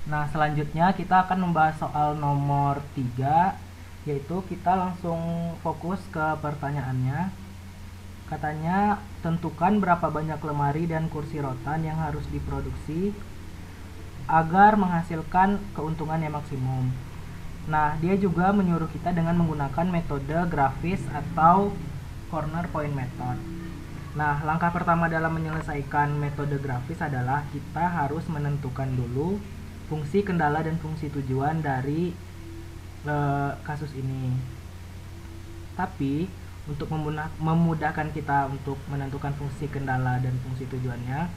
Nah, selanjutnya kita akan membahas soal nomor 3, yaitu kita langsung fokus ke pertanyaannya. Katanya, tentukan berapa banyak lemari dan kursi rotan yang harus diproduksi agar menghasilkan keuntungan yang maksimum. Nah, dia juga menyuruh kita dengan menggunakan metode grafis atau corner point method. Nah, langkah pertama dalam menyelesaikan metode grafis adalah kita harus menentukan dulu fungsi kendala dan fungsi tujuan dari kasus ini. Tapi untuk memudahkan kita untuk menentukan fungsi kendala dan fungsi tujuannya,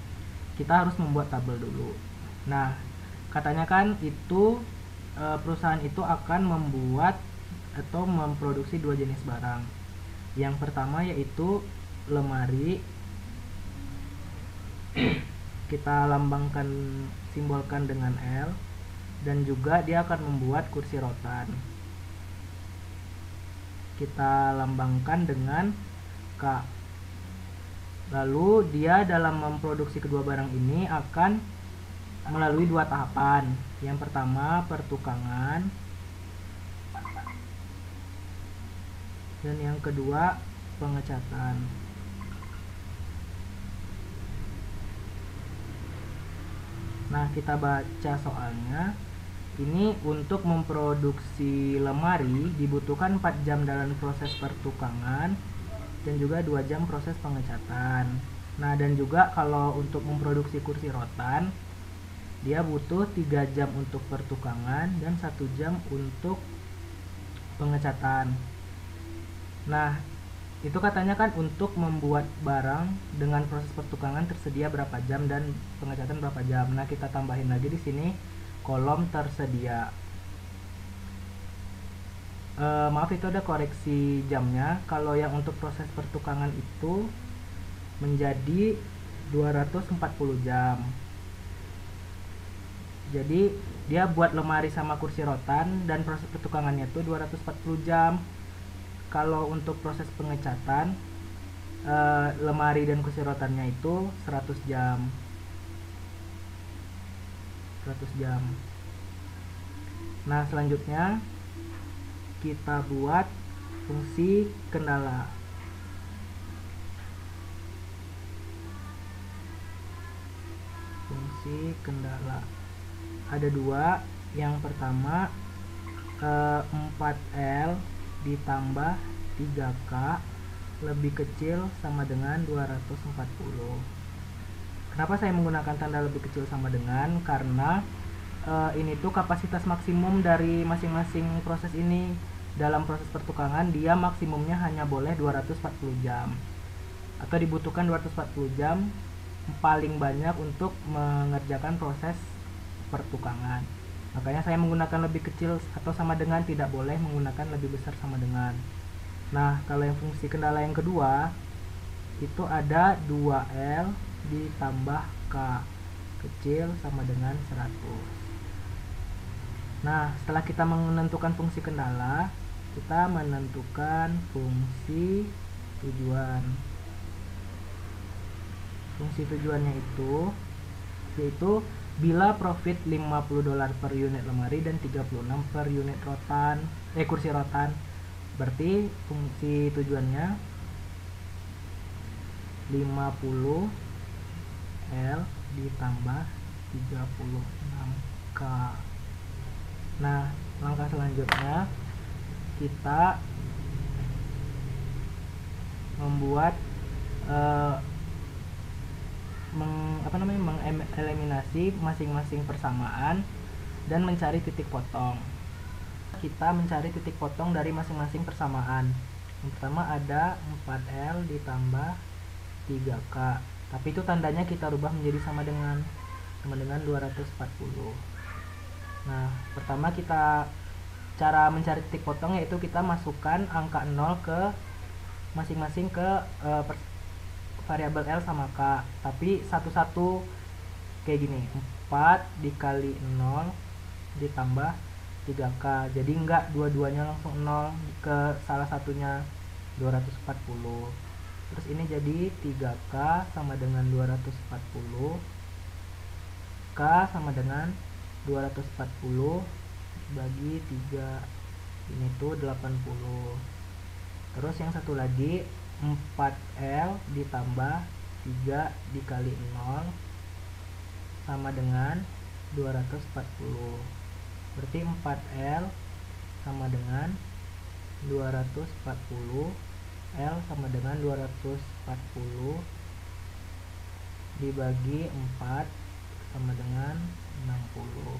kita harus membuat tabel dulu. Nah, katanya kan itu perusahaan itu akan membuat atau memproduksi dua jenis barang. Yang pertama yaitu lemari, kita lambangkan, simbolkan dengan L, dan juga dia akan membuat kursi rotan, kita lambangkan dengan K. Lalu dia dalam memproduksi kedua barang ini akan melalui dua tahapan. Yang pertama pertukangan, dan yang kedua pengecatan. Nah, kita baca soalnya. Ini untuk memproduksi lemari dibutuhkan 4 jam dalam proses pertukangan dan juga 2 jam proses pengecatan. Nah, dan juga kalau untuk memproduksi kursi rotan, dia butuh 3 jam untuk pertukangan dan 1 jam untuk pengecatan. Nah, itu katanya kan untuk membuat barang dengan proses pertukangan tersedia berapa jam dan pengecatan berapa jam. Nah, kita tambahin lagi di sini kolom tersedia. Maaf, itu ada koreksi jamnya. Kalau yang untuk proses pertukangan itu menjadi 240 jam. Jadi dia buat lemari sama kursi rotan dan proses pertukangannya itu 240 jam. Kalau untuk proses pengecatan lemari dan kursi rotannya itu 100 jam. 100 jam. Nah, selanjutnya kita buat fungsi kendala. Fungsi kendala ada dua. Yang pertama 4L ditambah 3K lebih kecil sama dengan 240. Kenapa saya menggunakan tanda lebih kecil sama dengan? Karena ini tuh kapasitas maksimum dari masing-masing proses ini. Dalam proses pertukangan dia maksimumnya hanya boleh 240 jam, atau dibutuhkan 240 jam paling banyak untuk mengerjakan proses pertukangan. Makanya saya menggunakan lebih kecil atau sama dengan, tidak boleh menggunakan lebih besar sama dengan. Nah, kalau yang fungsi kendala yang kedua itu ada 2L ditambah K kecil sama dengan 100. Nah, setelah kita menentukan fungsi kendala, kita menentukan fungsi tujuan. Fungsi tujuannya itu yaitu bila profit $50 per unit lemari dan 36 per unit kursi rotan. Berarti fungsi tujuannya 50L ditambah 36K. Nah, langkah selanjutnya kita membuat mengeliminasi masing-masing persamaan dan mencari titik potong. Kita mencari titik potong dari masing-masing persamaan. Yang pertama ada 4L ditambah 3K, tapi itu tandanya kita rubah menjadi sama dengan 240. Nah, pertama kita cara mencari titik potong yaitu kita masukkan angka 0 ke masing-masing ke variabel L sama K, tapi satu-satu kayak gini. 4 dikali 0 ditambah 3K, jadi enggak dua-duanya langsung 0 ke salah satunya 240. Terus ini jadi 3K sama dengan 240, K sama dengan 240 bagi 3, ini tuh 80. Terus yang satu lagi 4L ditambah 3 dikali 0 sama dengan 240. Berarti 4L sama dengan 240, L sama dengan 240 dibagi 4 sama dengan 60.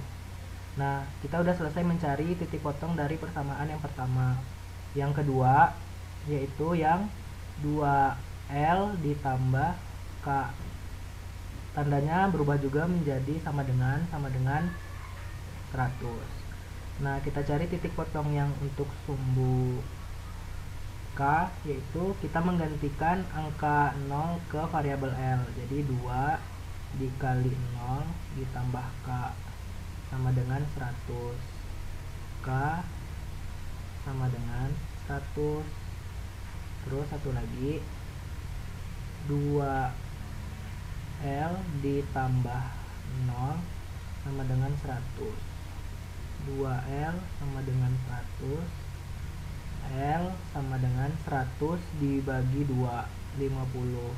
Nah, kita udah selesai mencari titik potong dari persamaan yang pertama. Yang kedua yaitu yang 2L ditambah K. Tandanya berubah juga menjadi sama dengan 100. Nah, kita cari titik potong yang untuk sumbu K, yaitu kita menggantikan angka 0 ke variabel L. Jadi 2 dikali 0 ditambah K sama dengan 100. K sama dengan 100. Terus satu lagi 2L ditambah 0 sama dengan 100. 2L sama dengan 100. L sama dengan 100 dibagi 2, 50.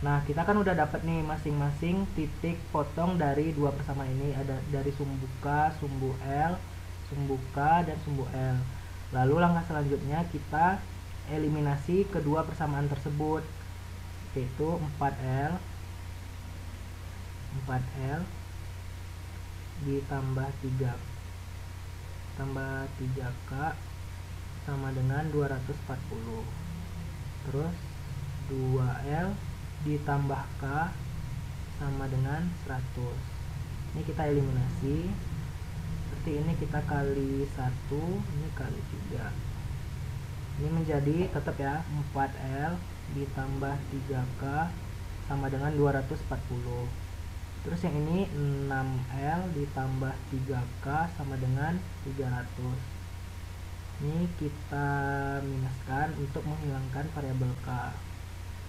Nah, kita kan udah dapat nih masing-masing titik potong dari dua persamaan ini. Ada dari sumbu K, sumbu L, sumbu K, dan sumbu L. Lalu langkah selanjutnya kita eliminasi kedua persamaan tersebut, yaitu 4L ditambah 3 tambah 3K sama dengan 240. Terus 2L ditambah K sama dengan 100. Ini kita eliminasi. Seperti ini kita kali 1, ini kali 3. Ini menjadi tetap ya 4L ditambah 3K sama dengan 240. Terus yang ini 6L ditambah 3K sama dengan 300. Ini kita minuskan untuk menghilangkan variabel K.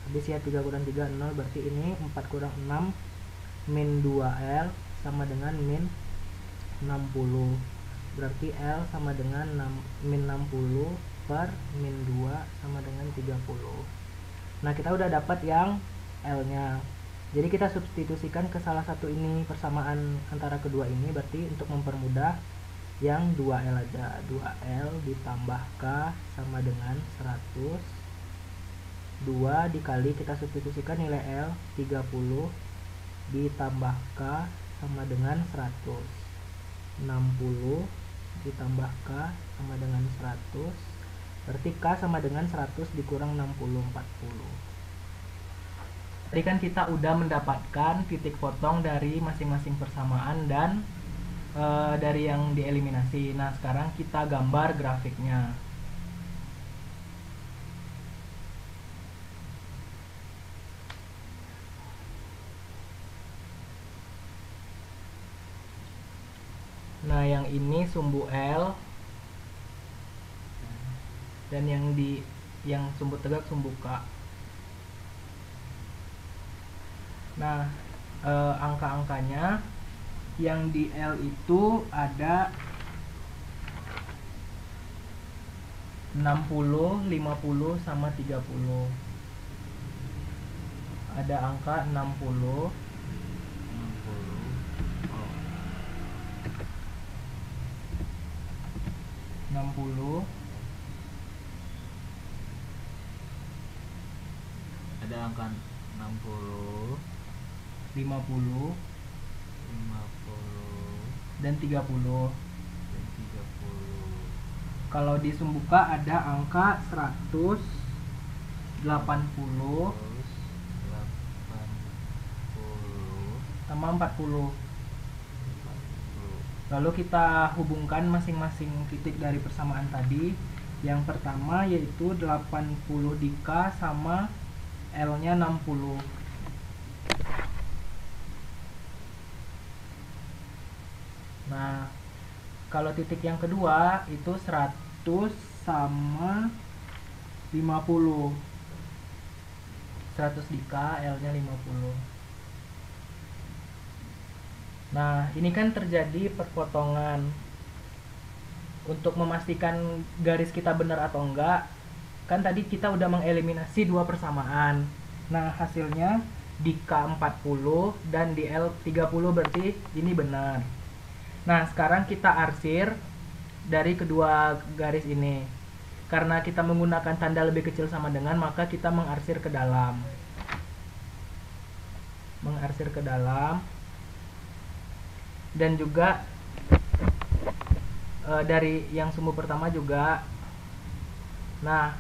Habis ya 3 kurang 3 0, berarti ini 4 kurang 6 min 2L sama dengan min 60. Berarti L sama dengan min 60 per min 2 sama dengan 30. Nah, kita udah dapat yang L nya. Jadi kita substitusikan ke salah satu ini persamaan antara kedua ini. Berarti untuk mempermudah yang 2L aja. 2L ditambah K sama dengan 100. 2 dikali, kita substitusikan nilai L 30 ditambah K sama dengan 100. 60 ditambah K sama dengan 100. Berarti K sama dengan 100 dikurang 60, 40. Tadi kan kita udah mendapatkan titik potong dari masing-masing persamaan dan dari yang dieliminasi. Nah, sekarang kita gambar grafiknya. Nah, yang ini sumbu L dan yang sumbu tegak sumbu K. Nah, angka-angkanya yang di L itu ada 60, 50 sama 30. Ada angka 60, 60, ada angka 60, 50, 50 dan 30. dan 30. Kalau di sumbu K ada angka 100, 80 80 sama 40. 40. Lalu kita hubungkan masing-masing titik dari persamaan tadi. Yang pertama yaitu 80 di K sama L-nya 60. Nah, kalau titik yang kedua itu 100 sama 50. 100 di K, L-nya 50. Nah, ini kan terjadi perpotongan. Untuk memastikan garis kita benar atau enggak, kan tadi kita udah mengeliminasi dua persamaan. Nah, hasilnya di K40 dan di L30 berarti ini benar. Nah, sekarang kita arsir dari kedua garis ini. Karena kita menggunakan tanda lebih kecil sama dengan, maka kita mengarsir ke dalam. Mengarsir ke dalam. Dan juga dari yang sumbu pertama juga. Nah,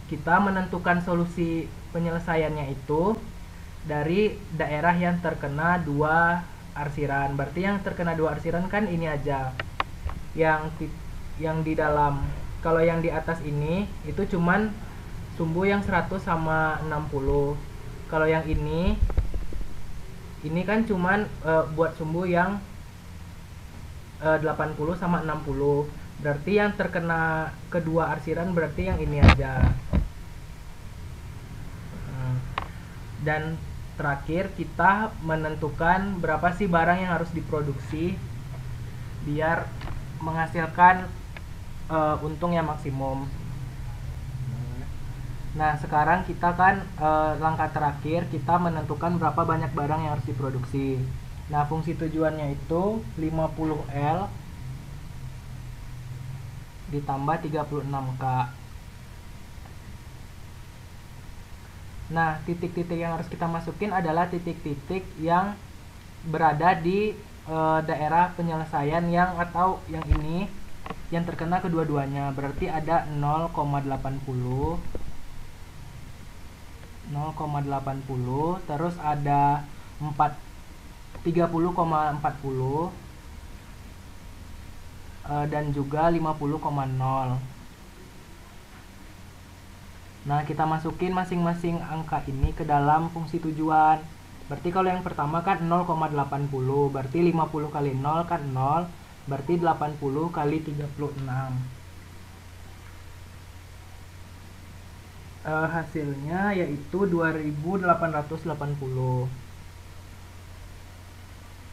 kita menentukan solusi penyelesaiannya itu dari daerah yang terkena dua arsiran. Berarti yang terkena dua arsiran kan ini aja, yang di dalam. Kalau yang di atas ini itu cuman sumbu yang 100 sama 60. Kalau yang ini kan cuman buat sumbu yang 80 sama 60. Berarti yang terkena kedua arsiran berarti yang ini aja. Dan terakhir kita menentukan berapa sih barang yang harus diproduksi biar menghasilkan untung yang maksimum. Nah, sekarang kita kan langkah terakhir kita menentukan berapa banyak barang yang harus diproduksi. Nah, fungsi tujuannya itu 50L ditambah 36K. Nah, titik-titik yang harus kita masukin adalah titik-titik yang berada di daerah penyelesaian yang atau yang ini yang terkena kedua-duanya. Berarti ada 0,80, terus ada 30,40 dan juga 50,0. Nah, kita masukin masing-masing angka ini ke dalam fungsi tujuan. Berarti kalau yang pertama kan 0,80, berarti 50 kali 0 kan 0, berarti 80 kali 36. Hasilnya yaitu 2880.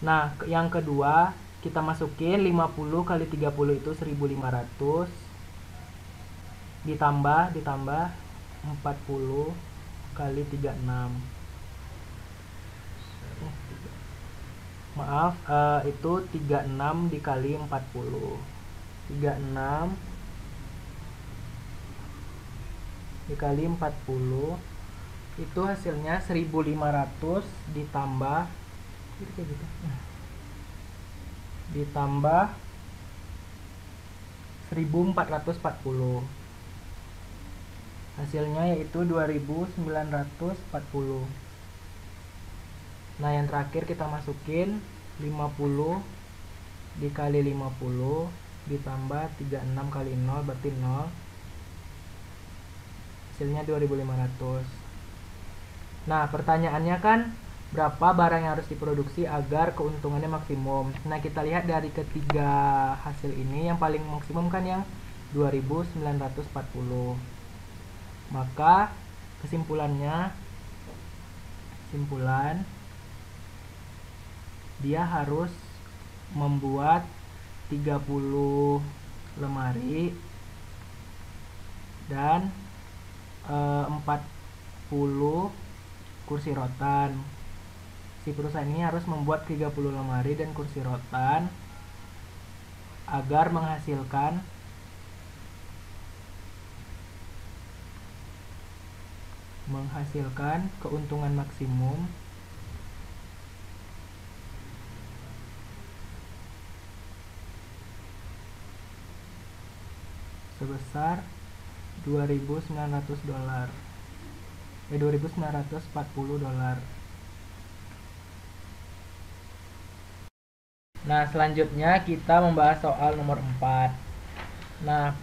Nah, yang kedua kita masukin 50 kali 30 itu 1500 ditambah 40 kali 36. Maaf, itu 36 dikali 40. 36 dikali 40 itu hasilnya 1500 ditambah ditambah 1440. Hasilnya yaitu 2940. Nah, yang terakhir kita masukin 50 dikali 50 ditambah 36 kali 0 berarti 0. Hasilnya 2500. Nah, pertanyaannya kan berapa barang yang harus diproduksi agar keuntungannya maksimum. Nah, kita lihat dari ketiga hasil ini yang paling maksimum kan yang 2940. Maka kesimpulan dia harus membuat 30 lemari dan 40 kursi rotan. Si perusahaan ini harus membuat 30 lemari dan kursi rotan agar menghasilkan keuntungan maksimum sebesar $2.900. $2.940. Nah, selanjutnya kita membahas soal nomor 4. Nah,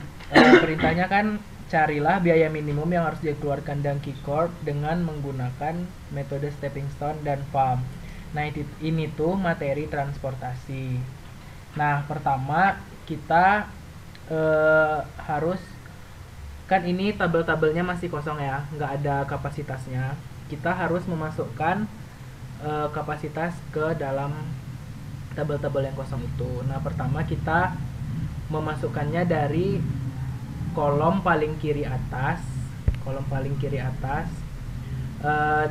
perintahnya kan carilah biaya minimum yang harus dikeluarkan Dunky Corp dengan menggunakan metode stepping stone dan farm. Nah, ini tuh materi transportasi. Nah, pertama kita harus, kan ini tabel-tabelnya masih kosong ya, nggak ada kapasitasnya. Kita harus memasukkan kapasitas ke dalam tabel-tabel yang kosong itu. Nah, pertama kita memasukkannya dari kolom paling kiri atas.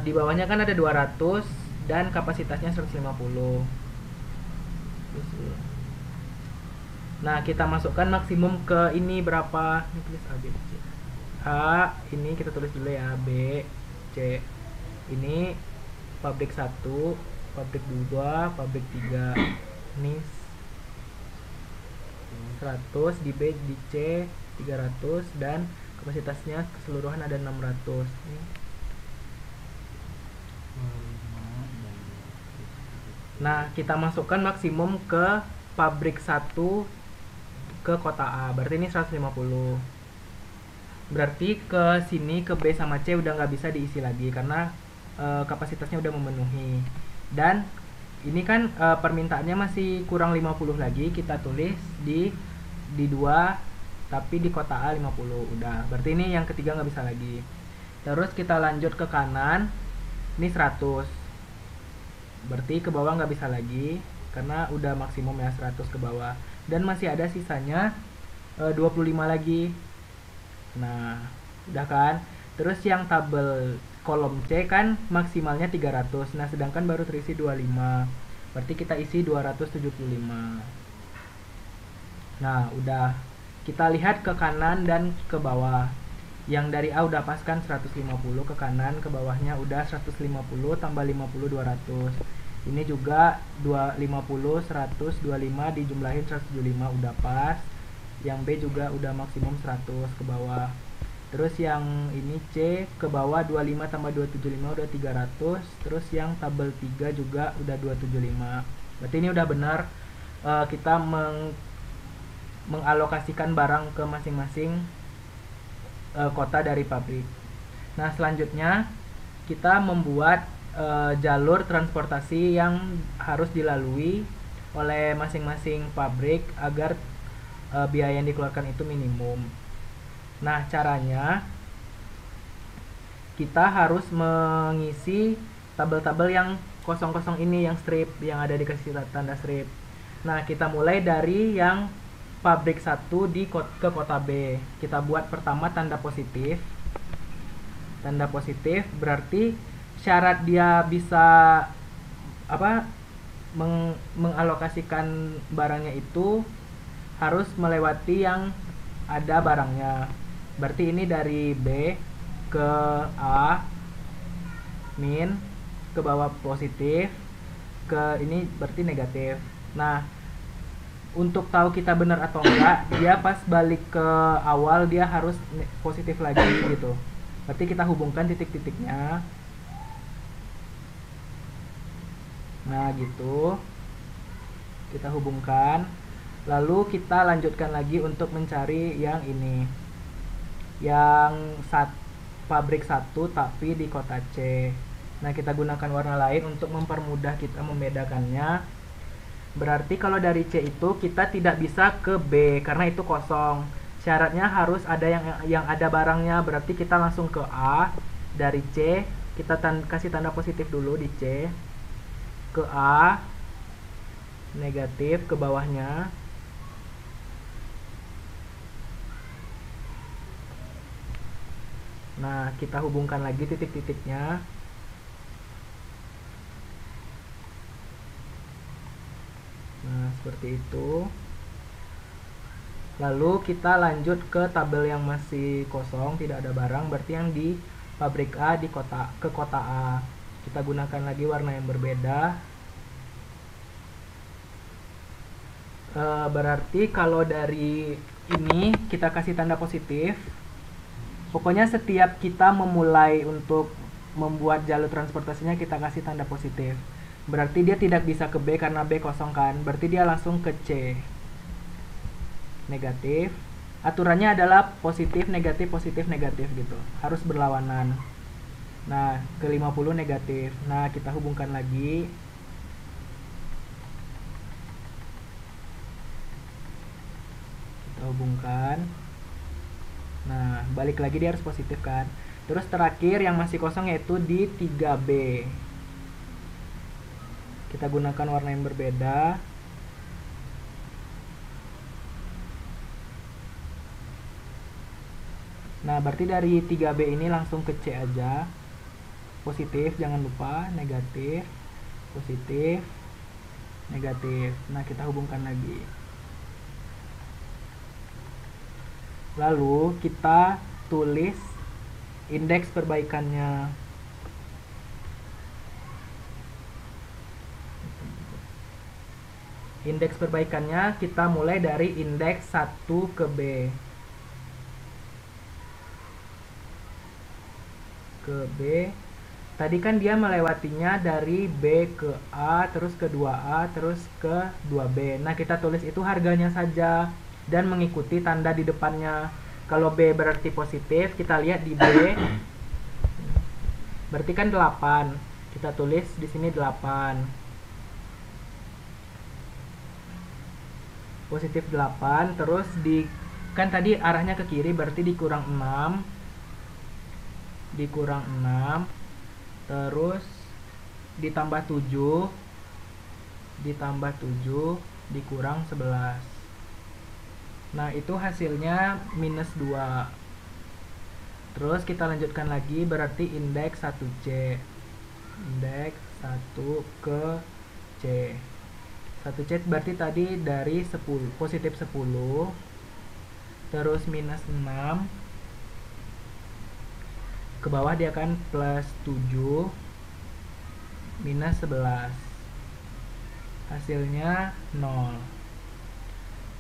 Di bawahnya kan ada 200 dan kapasitasnya 150. Nah, kita masukkan maksimum ke ini berapa? Ini tulis A, B, C. A, ini kita tulis dulu ya, B, C. Ini pabrik 1, pabrik 2, pabrik 3. Ini 100, di B, di C 300 dan kapasitasnya keseluruhan ada 600. Nah, kita masukkan maksimum ke pabrik 1 ke kota A. Berarti ini 150. Berarti ke sini ke B sama C udah nggak bisa diisi lagi karena kapasitasnya udah memenuhi. Dan ini kan permintaannya masih kurang 50 lagi, kita tulis di 2 tapi di kota A 50 udah. Berarti ini yang ketiga nggak bisa lagi. Terus kita lanjut ke kanan, ini 100. Berarti ke bawah nggak bisa lagi karena udah maksimum ya 100 ke bawah. Dan masih ada sisanya 25 lagi. Nah, udah kan? Terus yang tabel kolom C kan maksimalnya 300. Nah, sedangkan baru terisi 25. Berarti kita isi 275. Nah, udah. Kita lihat ke kanan dan ke bawah. Yang dari A udah pas kan 150, ke kanan ke bawahnya udah 150 tambah 50 200. Ini juga 250 125 dijumlahin 175 udah pas. Yang B juga udah maksimum 100 ke bawah. Terus yang ini C ke bawah 25 tambah 275 udah 300. Terus yang tabel 3 juga udah 275. Berarti ini udah benar kita mengalokasikan barang ke masing-masing kota dari pabrik. Nah, selanjutnya kita membuat jalur transportasi yang harus dilalui oleh masing-masing pabrik agar biaya yang dikeluarkan itu minimum. Nah, caranya kita harus mengisi tabel-tabel yang kosong-kosong ini, yang strip, yang ada dikasih tanda strip. Nah, kita mulai dari yang pabrik 1 ke kota B. Kita buat pertama tanda positif. Tanda positif berarti syarat dia bisa mengalokasikan barangnya itu harus melewati yang ada barangnya. Berarti ini dari B ke A min, ke bawah positif, ke ini berarti negatif. Nah, untuk tahu kita benar atau enggak, dia pas balik ke awal dia harus positif lagi gitu. Berarti kita hubungkan titik-titiknya. Nah, gitu. Kita hubungkan. Lalu kita lanjutkan lagi untuk mencari yang ini. Yang pabrik 1 tapi di kota C. Nah, kita gunakan warna lain untuk mempermudah kita membedakannya. Berarti kalau dari C itu kita tidak bisa ke B karena itu kosong. Syaratnya harus ada yang ada barangnya. Berarti kita langsung ke A. Dari C kita kasih tanda positif dulu di C. Ke A negatif ke bawahnya. Nah, kita hubungkan lagi titik-titiknya. Nah, seperti itu. Lalu kita lanjut ke tabel yang masih kosong, tidak ada barang, berarti yang di pabrik A ke kota A. Kita gunakan lagi warna yang berbeda. Berarti kalau dari ini kita kasih tanda positif. Pokoknya setiap kita memulai untuk membuat jalur transportasinya kita kasih tanda positif. Berarti dia tidak bisa ke B karena B kosong kan. Berarti dia langsung ke C. Negatif. Aturannya adalah positif, negatif gitu. Harus berlawanan. Nah, ke 50 negatif. Nah, kita hubungkan lagi. Kita hubungkan. Nah, balik lagi dia harus positif kan. Terus terakhir yang masih kosong yaitu di 3B. Kita gunakan warna yang berbeda. Nah, berarti dari 3B ini langsung ke C aja. Positif, jangan lupa, negatif, positif, negatif. Nah, kita hubungkan lagi. Lalu kita tulis indeks perbaikannya. Indeks perbaikannya kita mulai dari indeks 1 ke B. Ke B. Tadi kan dia melewatinya dari B ke A, terus ke 2A, terus ke 2B. Nah, kita tulis itu harganya saja dan mengikuti tanda di depannya. Kalau B berarti positif, kita lihat di B. Berarti kan 8. Kita tulis di sini 8. Positif 8, terus kan tadi arahnya ke kiri, berarti dikurang 6. Dikurang 6. Terus ditambah 7, ditambah 7, dikurang 11. Nah, itu hasilnya minus 2. Terus kita lanjutkan lagi, berarti indeks 1C. Indeks 1 ke C. 1C berarti tadi dari 10, positif 10, terus minus 6. Ke bawah dia kan plus 7 minus 11, hasilnya 0.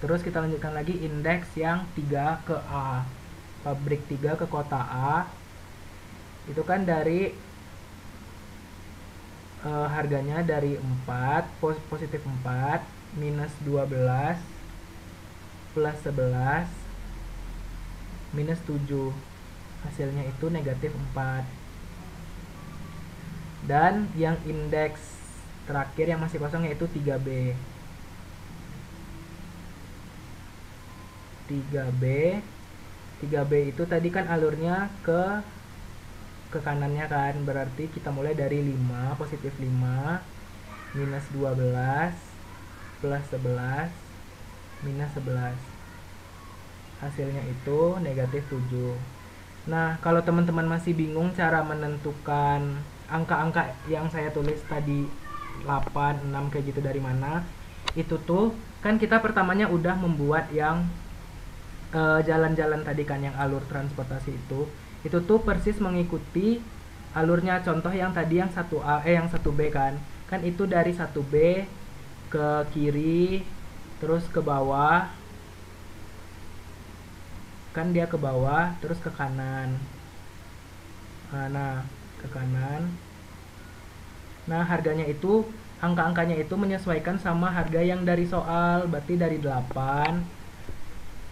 Terus kita lanjutkan lagi indeks yang 3 ke A, pabrik 3 ke kota A. Itu kan dari harganya dari 4, positif 4, minus 12, plus 11, minus 7. Hasilnya itu negatif 4. Dan yang indeks terakhir yang masih kosong yaitu 3B. 3B itu tadi kan alurnya ke kanannya kan, berarti kita mulai dari 5, positif 5, minus 12, plus 11, minus 11. Hasilnya itu negatif 7. Nah, kalau teman-teman masih bingung cara menentukan angka-angka yang saya tulis tadi 8, 6 kayak gitu dari mana, itu tuh kan kita pertamanya udah membuat yang jalan-jalan tadi kan, yang alur transportasi itu tuh persis mengikuti alurnya. Contoh yang tadi yang 1A, yang 1B kan itu dari 1B ke kiri, terus ke bawah, kan dia ke bawah terus ke kanan. Nah, ke kanan. Nah, harganya itu, angka-angkanya itu menyesuaikan sama harga yang dari soal, berarti dari 8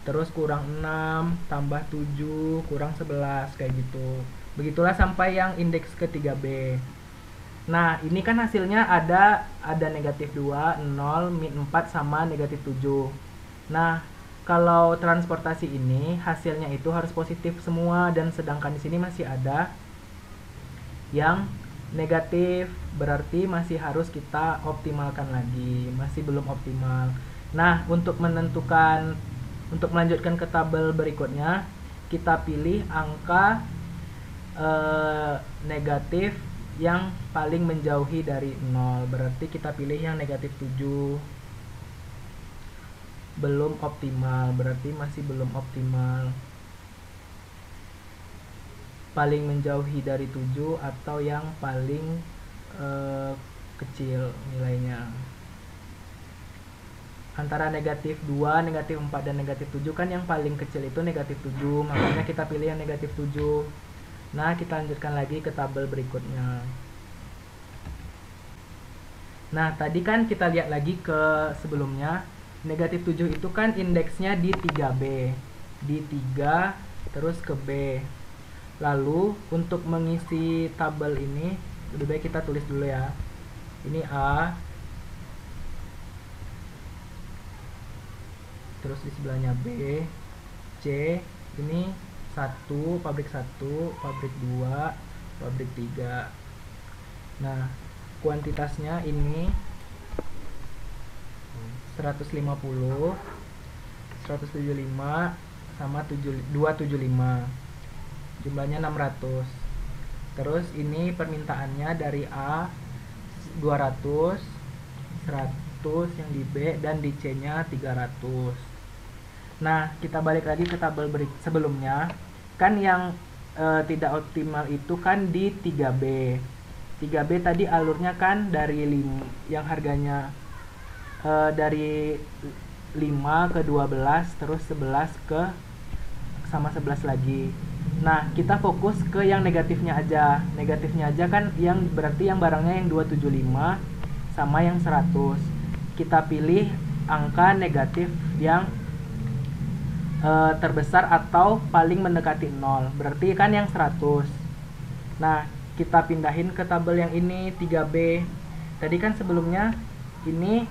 terus kurang 6 tambah 7 kurang 11 kayak gitu. Begitulah sampai yang indeks ke 3B. Nah, ini kan hasilnya ada negatif 2, 0, min 4 sama negatif 7. Nah, kalau transportasi ini hasilnya itu harus positif semua, dan sedangkan di sini masih ada yang negatif, berarti masih harus kita optimalkan lagi, masih belum optimal. Nah, untuk melanjutkan ke tabel berikutnya, kita pilih angka negatif yang paling menjauhi dari 0, berarti kita pilih yang negatif 7. Belum optimal, berarti masih belum optimal. Paling menjauhi dari 7 atau yang paling kecil nilainya. Antara negatif 2, negatif 4, dan negatif 7 kan yang paling kecil itu negatif 7, makanya kita pilih yang negatif 7. Nah, kita lanjutkan lagi ke tabel berikutnya. Nah, tadi kan kita lihat lagi ke sebelumnya, negatif 7 itu kan indeksnya di 3B, di 3 terus ke B. Lalu untuk mengisi tabel ini lebih baik kita tulis dulu ya. Ini A, terus di sebelahnya B, C, ini 1, pabrik 1, pabrik 2, pabrik 3. Nah, kuantitasnya ini 150, 175 sama 275. jumlahnya 600. Terus ini permintaannya dari A 200, 100 yang di B, dan di C nya 300. Nah, kita balik lagi ke tabel sebelumnya. Kan yang tidak optimal itu kan di 3B. 3B tadi alurnya kan dari yang harganya dari 5 ke 12, terus 11 ke sama 11 lagi. Nah, kita fokus ke yang negatifnya aja. Negatifnya aja kan yang berarti yang barangnya yang 275 sama yang 100. Kita pilih angka negatif yang terbesar atau paling mendekati 0. Berarti kan yang 100. Nah, kita pindahin ke tabel yang ini 3B. Tadi kan sebelumnya ini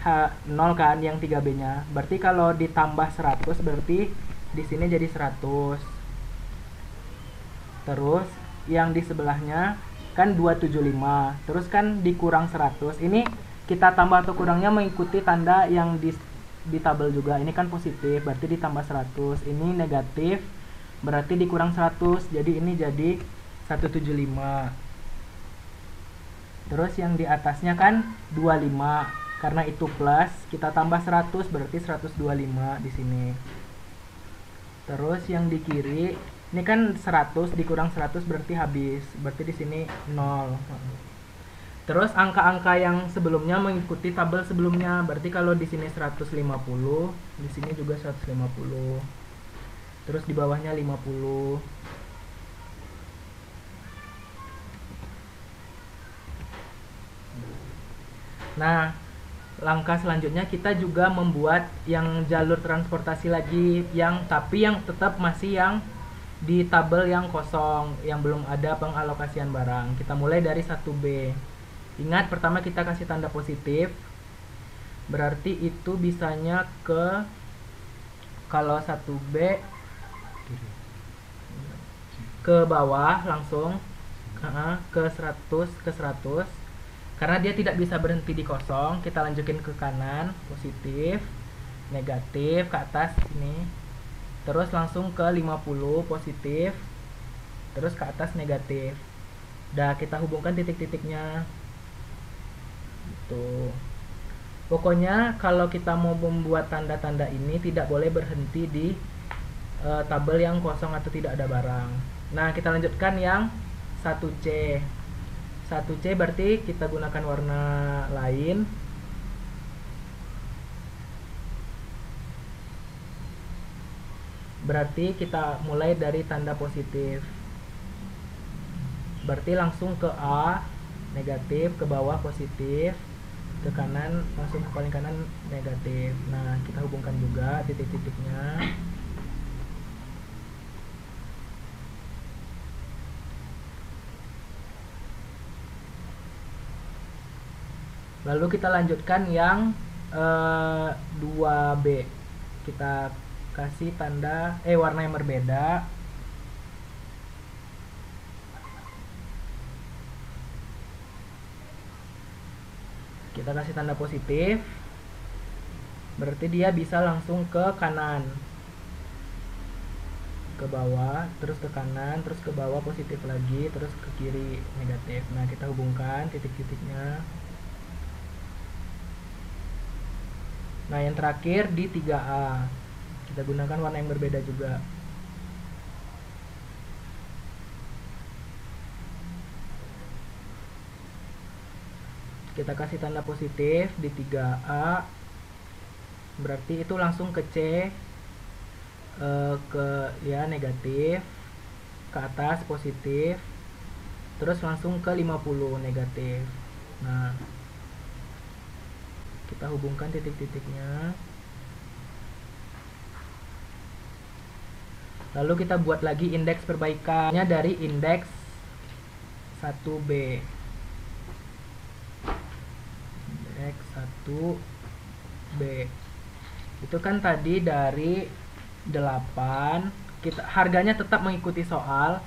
0 kan yang 3B-nya. Berarti kalau ditambah 100 berarti di sini jadi 100. Terus yang di sebelahnya kan 275. Terus kan dikurang 100. Ini kita tambah atau kurangnya mengikuti tanda yang di tabel juga. Ini kan positif, berarti ditambah 100. Ini negatif, berarti dikurang 100. Jadi ini jadi 175. Terus yang di atasnya kan 25. Karena itu plus, kita tambah 100 berarti 125 di sini. Terus yang di kiri, ini kan 100 dikurang 100 berarti habis. Berarti di sini 0. Terus angka-angka yang sebelumnya mengikuti tabel sebelumnya. Berarti kalau di sini 150, di sini juga 150. Terus di bawahnya 50. Nah, langkah selanjutnya kita juga membuat yang jalur transportasi lagi, tapi yang tetap masih yang di tabel yang kosong, yang belum ada pengalokasian barang. Kita mulai dari 1B. Ingat, pertama kita kasih tanda positif, berarti itu bisanya ke, kalau 1B ke bawah langsung ke 100. Karena dia tidak bisa berhenti di kosong, kita lanjutin ke kanan, positif, negatif, ke atas ini. Terus langsung ke 50, positif. Terus ke atas, negatif. Udah, kita hubungkan titik-titiknya. Gitu. Pokoknya kalau kita mau membuat tanda-tanda ini tidak boleh berhenti di tabel yang kosong atau tidak ada barang. Nah, kita lanjutkan yang 1C. 1C berarti kita gunakan warna lain. Berarti kita mulai dari tanda positif. Berarti langsung ke A, negatif, ke bawah positif, ke kanan langsung ke paling kanan negatif. Nah, kita hubungkan juga titik-titiknya. Lalu kita lanjutkan yang 2B. Kita kasih tanda warna yang berbeda. Kita kasih tanda positif. Berarti dia bisa langsung ke kanan, ke bawah, terus ke kanan, terus ke bawah positif lagi, terus ke kiri negatif. Nah, kita hubungkan titik-titiknya. Nah, yang terakhir di 3A. Kita gunakan warna yang berbeda juga. Kita kasih tanda positif di 3A. Berarti itu langsung ke C, ke negatif, ke atas positif, terus langsung ke 50 negatif. Nah, kita hubungkan titik-titiknya. Lalu kita buat lagi indeks perbaikannya dari indeks 1B. Indeks 1B. Itu kan tadi dari 8, kita harganya tetap mengikuti soal,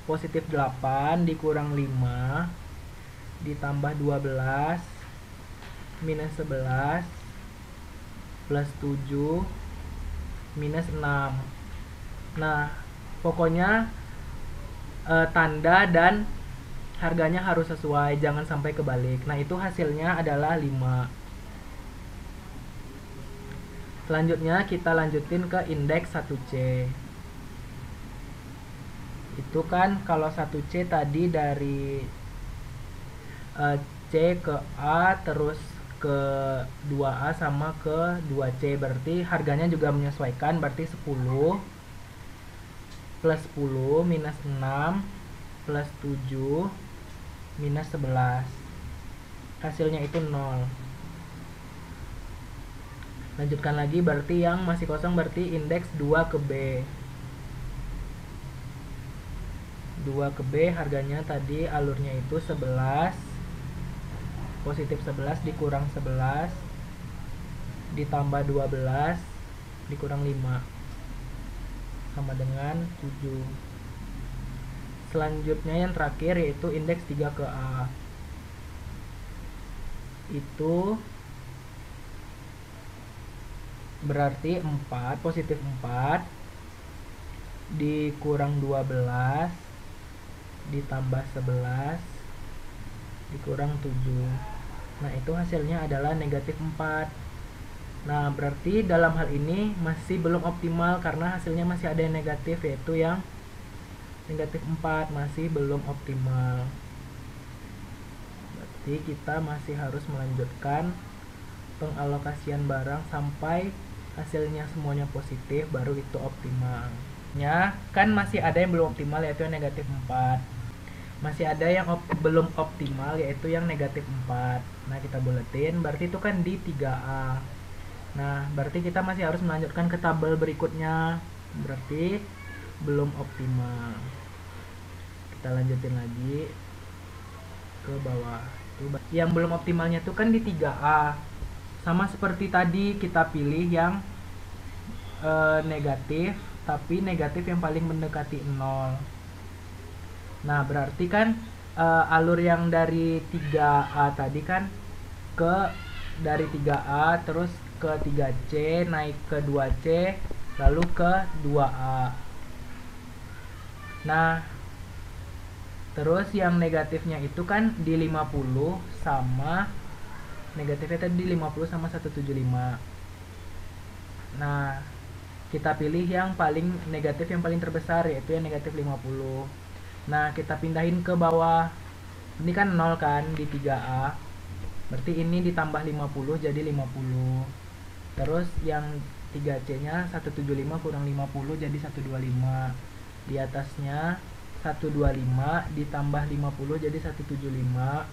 positif 8 dikurang 5 ditambah 12 minus 11 plus 7 minus 6. Nah, pokoknya tanda dan harganya harus sesuai, jangan sampai kebalik. Nah, itu hasilnya adalah 5. Selanjutnya kita lanjutin ke indeks 1C. Itu kan kalau 1C tadi dari C ke A terus ke 2A sama ke 2C, berarti harganya juga menyesuaikan, berarti 10 plus 10 minus 6 plus 7 minus 11, hasilnya itu 0. Lanjutkan lagi, berarti yang masih kosong berarti indeks 2 ke B. 2 ke B harganya tadi alurnya itu 11, positif 11 dikurang 11 ditambah 12 dikurang 5 sama dengan 7. Selanjutnya yang terakhir yaitu indeks 3 ke A. Itu berarti 4, positif 4 dikurang 12 ditambah 11 dikurang 7. Nah, itu hasilnya adalah negatif 4. Nah, berarti dalam hal ini masih belum optimal karena hasilnya masih ada yang negatif, yaitu yang negatif 4, masih belum optimal. Berarti kita masih harus melanjutkan pengalokasian barang sampai hasilnya semuanya positif, baru itu optimal. Ya, kan masih ada yang belum optimal, yaitu yang negatif 4. Masih ada yang belum optimal, yaitu yang negatif 4. Nah, kita buletin, berarti itu kan di 3A. Nah, berarti kita masih harus melanjutkan ke tabel berikutnya, berarti belum optimal. Kita lanjutin lagi ke bawah. Yang belum optimalnya itu kan di 3A. Sama seperti tadi, kita pilih yang negatif, tapi negatif yang paling mendekati 0. Nah, berarti kan alur yang dari 3A tadi kan dari 3A terus ke 3C, naik ke 2C, lalu ke 2A. Nah, terus yang negatifnya itu kan di 50 sama negatifnya tadi 50 sama 175. Nah, kita pilih yang paling negatif, yang paling terbesar, yaitu yang negatif 50. Nah, kita pindahin ke bawah. Ini kan 0 kan di 3A. Berarti ini ditambah 50 jadi 50. Terus yang 3C-nya 175 kurang 50 jadi 125. Di atasnya 125 ditambah 50 jadi 175.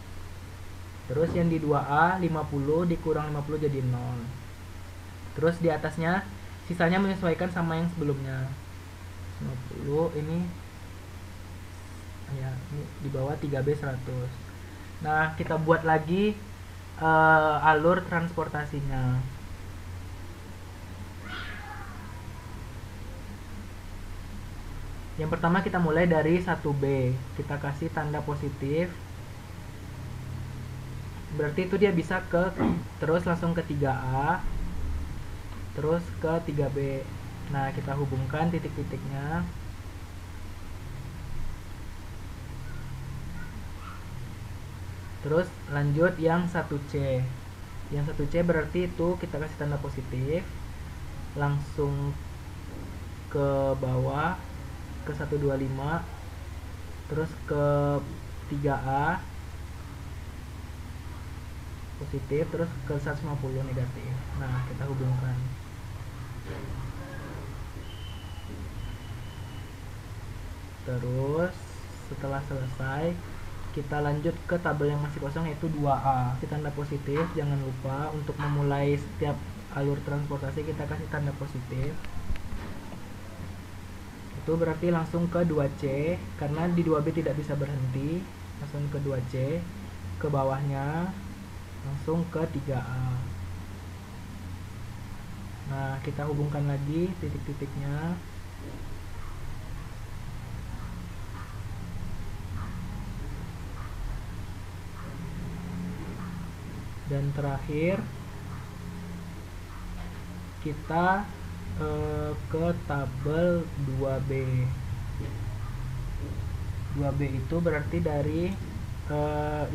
Terus yang di 2A 50 dikurang 50 jadi 0. Terus di atasnya sisanya menyesuaikan sama yang sebelumnya. 50 ini ya, ini di bawah 3B 100. Nah, kita buat lagi alur transportasinya. Yang pertama kita mulai dari 1B. Kita kasih tanda positif. Berarti itu dia bisa terus langsung ke 3A, terus ke 3B. Nah, kita hubungkan titik-titiknya. Terus lanjut yang 1C. Yang 1C berarti itu kita kasih tanda positif, langsung ke bawah ke 125, terus ke 3A positif, terus ke 150 negatif. Nah, kita hubungkan. Terus setelah selesai, kita lanjut ke tabel yang masih kosong, yaitu 2A. Kita tanda positif, jangan lupa untuk memulai setiap alur transportasi kita kasih tanda positif. Itu berarti langsung ke 2C, karena di 2B tidak bisa berhenti. Langsung ke 2C, ke bawahnya langsung ke 3A. Nah, kita hubungkan lagi titik-titiknya. Dan terakhir kita ke tabel 2B. 2B itu berarti dari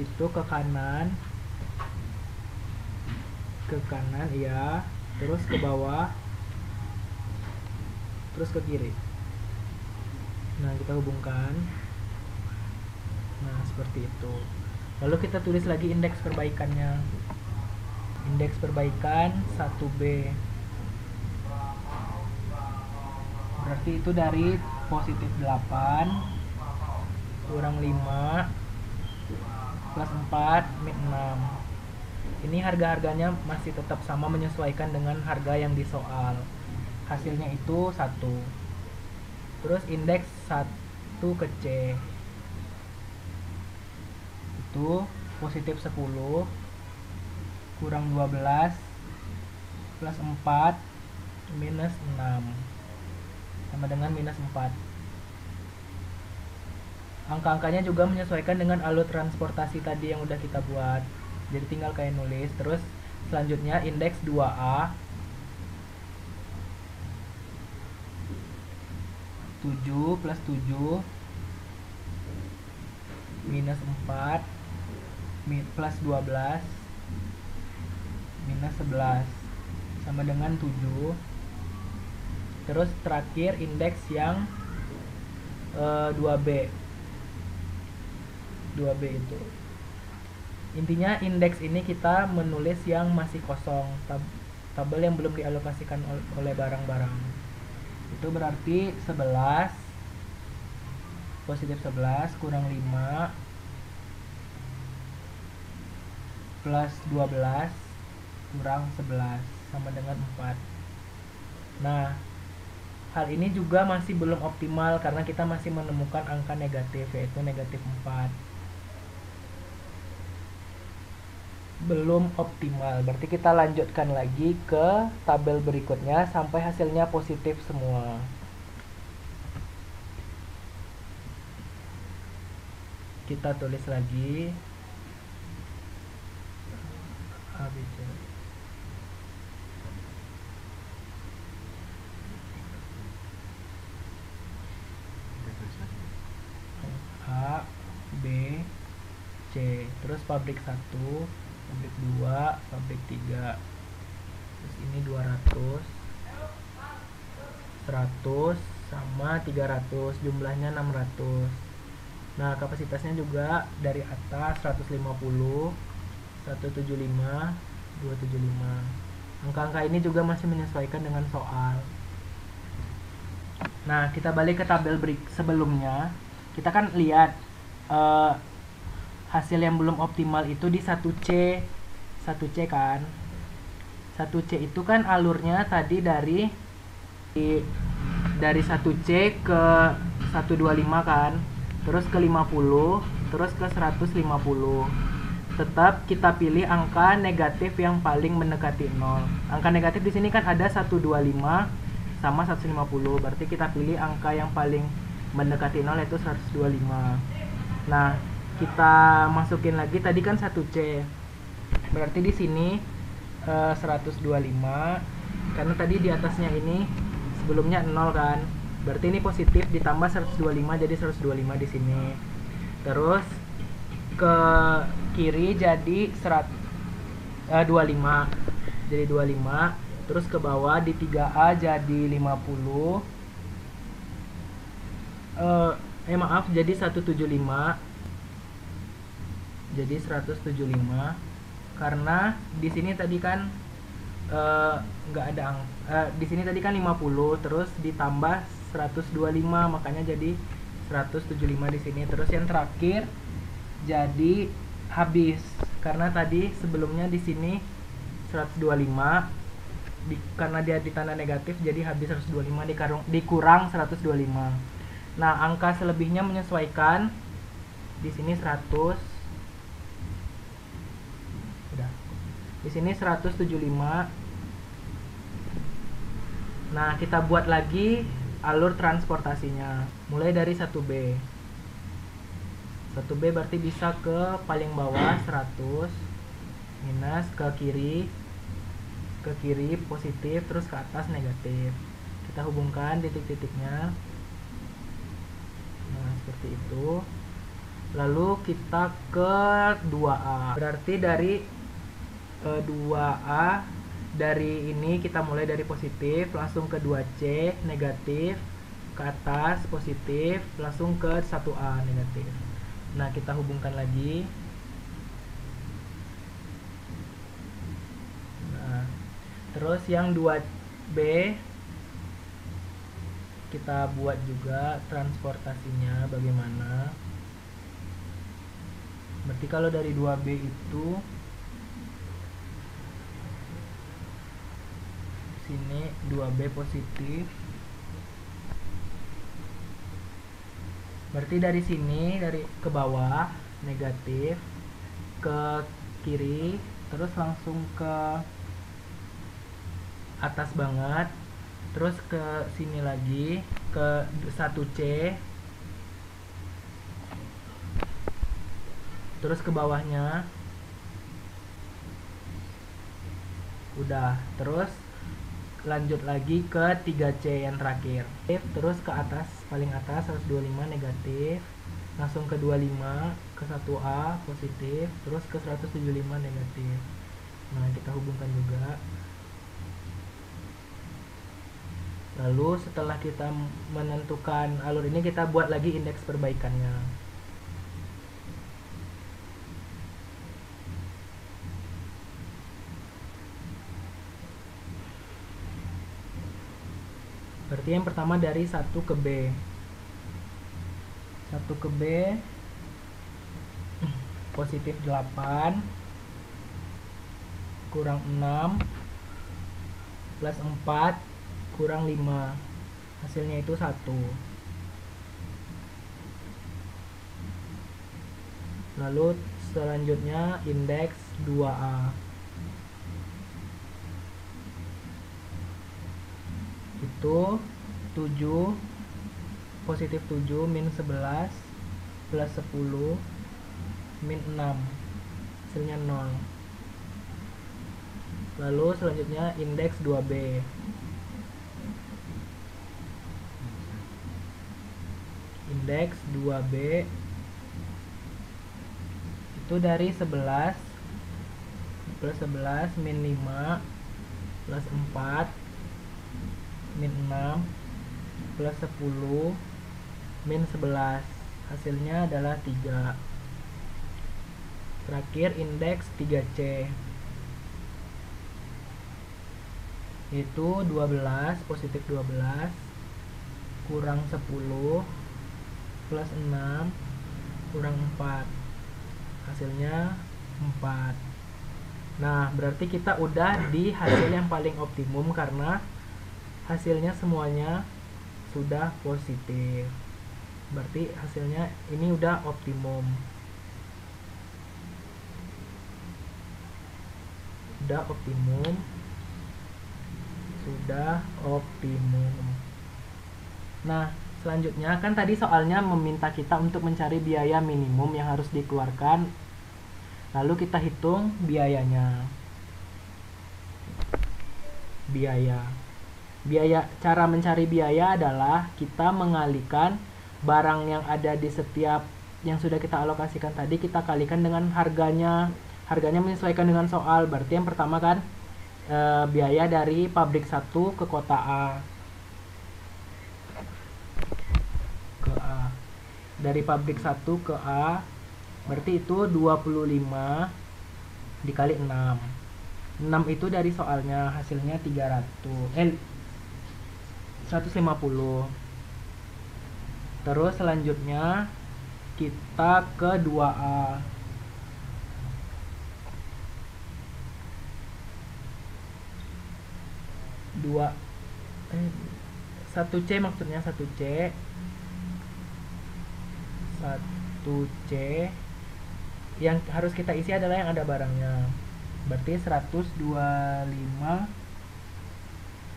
itu ke kanan ya, terus ke bawah, terus ke kiri. Nah, kita hubungkan. Nah, seperti itu. Lalu kita tulis lagi indeks perbaikannya. Indeks perbaikan 1B. Berarti itu dari positif 8 kurang 5 plus 4 min 6. Ini harga-harganya masih tetap sama menyesuaikan dengan harga yang di soal. Hasilnya itu 1. Terus indeks 1 ke C itu positif 10 kurang 12 plus 4 minus 6 sama dengan minus 4. Angka-angkanya juga menyesuaikan dengan alur transportasi tadi yang udah kita buat. Jadi tinggal kayak nulis. Terus selanjutnya indeks 2A 7 plus 7 minus 4 plus 12 minus 11 sama dengan 7. Terus terakhir indeks yang 2B itu. Intinya indeks ini kita menulis yang masih kosong, tabel yang belum dialokasikan oleh barang-barang. Itu berarti 11 positif 11 kurang 5 plus 12 kurang 11 sama dengan 4. Nah, hal ini juga masih belum optimal karena kita masih menemukan angka negatif, yaitu negatif 4. Belum optimal, berarti kita lanjutkan lagi ke tabel berikutnya sampai hasilnya positif semua. Kita tulis lagi A, B, C. A, B, C. Terus pabrik 1, pabrik 2, pabrik 3. Terus ini 200, 100 sama 300, jumlahnya 600. Nah, kapasitasnya juga dari atas 150, 175, 275. Angka-angka ini juga masih menyesuaikan dengan soal. Nah, kita balik ke tabel sebelumnya. Kita kan lihat hasil yang belum optimal itu di 1C. 1C kan. 1C itu kan alurnya tadi dari 1C ke 125 kan. Terus ke 50, terus ke 150. Tetap kita pilih angka negatif yang paling mendekati 0. Angka negatif di sini kan ada 125 sama 150. Berarti kita pilih angka yang paling mendekati 0 yaitu 125. Nah, kita masukin lagi tadi kan 1C. Berarti di sini 125 karena tadi di atasnya ini sebelumnya 0 kan. Berarti ini positif ditambah 125 jadi 125 di sini. Terus ke kiri jadi 25. Jadi 25. Terus ke bawah di 3A jadi 50. Maaf, jadi 175. Jadi 175 karena di sini tadi kan nggak ada di sini tadi kan 50 terus ditambah 125 makanya jadi 175 di sini. Terus yang terakhir jadi habis karena tadi sebelumnya di sini 125 karena dia di tanda negatif jadi habis 125 dikurang 125. Nah, angka selebihnya menyesuaikan. Di sini 100. Udah. Di sini 175. Nah, kita buat lagi alur transportasinya. Mulai dari 1B. 1B berarti bisa ke paling bawah 100 minus ke kiri positif terus ke atas negatif. Kita hubungkan titik-titiknya. Nah, seperti itu. Lalu kita ke 2A, berarti dari 2A, dari ini kita mulai dari positif langsung ke 2C negatif, ke atas positif langsung ke 1A negatif. Nah, kita hubungkan lagi. Nah, terus yang 2B kita buat juga transportasinya bagaimana. Berarti kalau dari 2B itu sini 2B positif. Berarti dari sini, dari ke bawah negatif, ke kiri, terus langsung ke atas banget, terus ke sini lagi ke 1C, terus ke bawahnya udah, terus lanjut lagi ke 3C yang terakhir, terus ke atas, paling atas 125 negatif, langsung ke 25, ke 1A positif, terus ke 175 negatif. Nah, kita hubungkan juga. Lalu setelah kita menentukan alur ini, kita buat lagi indeks perbaikannya. Berarti yang pertama dari 1 ke B. 1 ke B positif 8 kurang 6 plus 4 kurang 5. Hasilnya itu 1. Lalu selanjutnya indeks 2A. Itu 7 positif 7 min 11 plus 10 min 6, hasilnya 0. Lalu selanjutnya indeks 2B. Indeks 2B itu dari 11 plus 11 min 5 plus 4 min 6 plus 10 min 11, hasilnya adalah 3. Terakhir indeks 3C, yaitu 12 positif 12 kurang 10 plus 6 kurang 4, hasilnya 4. Nah, berarti kita udah di hasil yang paling optimum karena hasilnya semuanya sudah positif. Berarti hasilnya ini udah optimum. Sudah optimum. Sudah optimum. Nah, selanjutnya kan tadi soalnya meminta kita untuk mencari biaya minimum yang harus dikeluarkan. Lalu kita hitung biayanya. Biaya, cara mencari biaya adalah kita mengalihkan barang yang ada di setiap yang sudah kita alokasikan tadi, kita kalikan dengan harganya. Harganya menyesuaikan dengan soal. Berarti yang pertama kan biaya dari pabrik 1 ke kota A. Dari pabrik 1 ke A, berarti itu 25 dikali 6. 6 itu dari soalnya, hasilnya 150. Terus selanjutnya kita ke 2A. 1C maksudnya 1C yang harus kita isi adalah yang ada barangnya. Berarti 125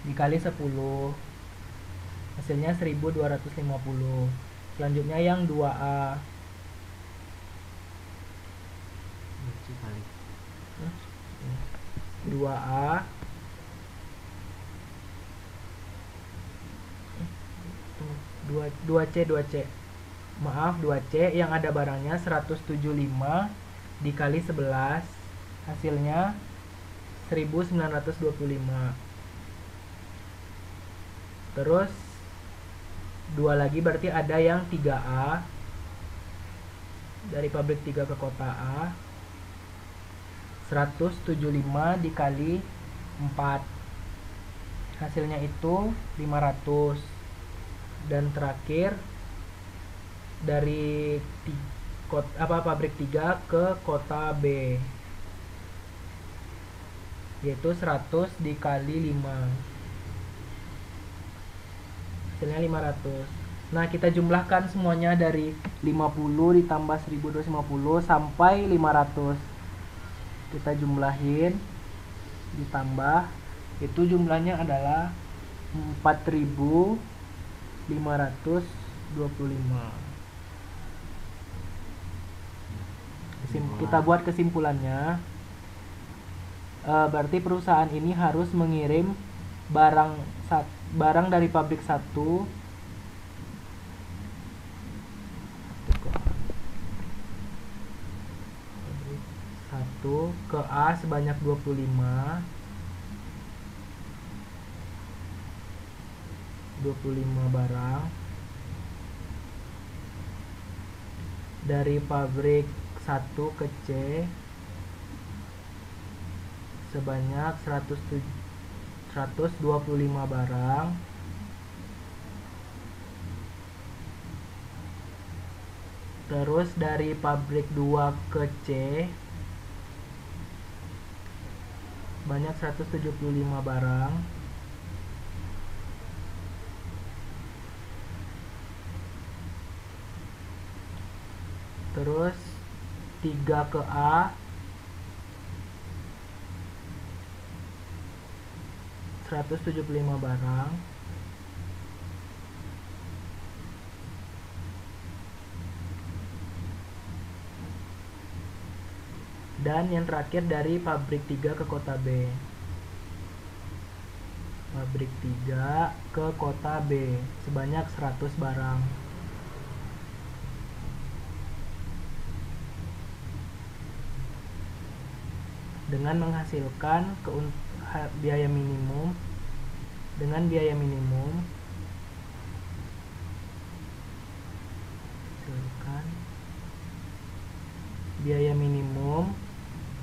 dikali 10, hasilnya 1250. Selanjutnya yang 2A. 2A 2C maaf 2C yang ada barangnya 175 dikali 11 hasilnya 1925. Terus dua lagi berarti ada yang 3A dari pabrik 3 ke kota A 175 dikali 4 hasilnya itu 500. Dan terakhir dari pabrik 3 ke kota B yaitu 100 dikali 5 hasilnya 500. Nah, kita jumlahkan semuanya dari 50 ditambah 1250 sampai 500. Kita jumlahin ditambah itu jumlahnya adalah 4525. Kita buat kesimpulannya, berarti perusahaan ini harus mengirim barang dari pabrik 1 ke A sebanyak 25 barang, dari pabrik 1 ke C sebanyak 125 barang, terus dari pabrik 2 ke C banyak 175 barang, terus 3 ke A 175 barang, dan yang terakhir dari pabrik 3 ke kota B. Pabrik 3 ke kota B sebanyak 100 barang. Dengan menghasilkan biaya minimum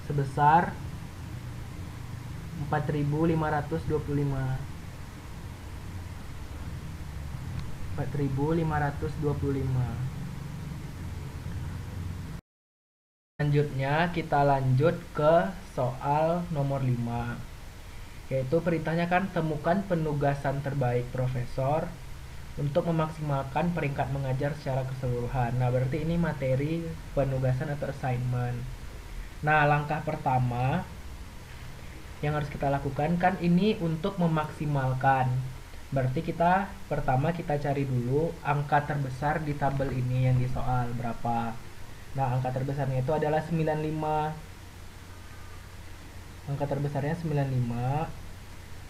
sebesar 4.525. Selanjutnya kita lanjut ke soal nomor 5, yaitu perintahnya kan temukan penugasan terbaik profesor untuk memaksimalkan peringkat mengajar secara keseluruhan. Nah, berarti ini materi penugasan atau assignment. Nah, langkah pertama yang harus kita lakukan kan ini untuk memaksimalkan. Berarti pertama kita cari dulu angka terbesar di tabel ini yang di soal berapa. Nah, angka terbesarnya itu adalah 95. Angka terbesarnya 95.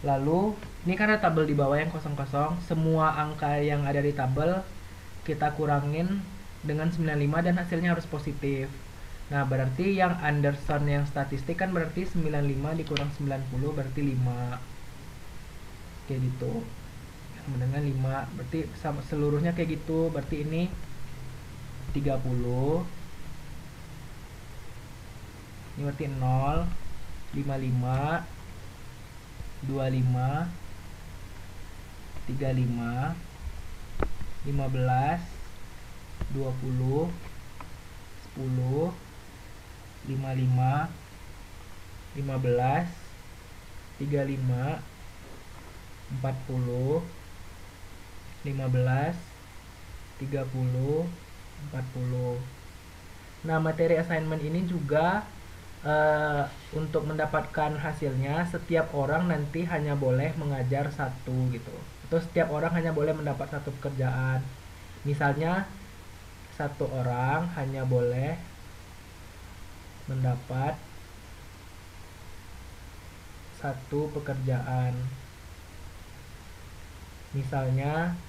Lalu, ini karena tabel di bawah yang kosong-kosong, semua angka yang ada di tabel kita kurangin dengan 95 dan hasilnya harus positif. Nah, berarti yang Anderson yang statistik kan berarti 95 dikurang 90 berarti 5. Kayak gitu. Sama dengan 5, berarti seluruhnya kayak gitu. Berarti ini 30. Ini berarti 0, 55, 25, 35, 15, 20, 10, 55, 15, 35, 40, 15, 30, 40. Nah, materi assignment ini juga untuk mendapatkan hasilnya setiap orang nanti hanya boleh mengajar satu gitu, atau setiap orang hanya boleh mendapat satu pekerjaan. Misalnya satu orang hanya boleh mendapat satu pekerjaan. Misalnya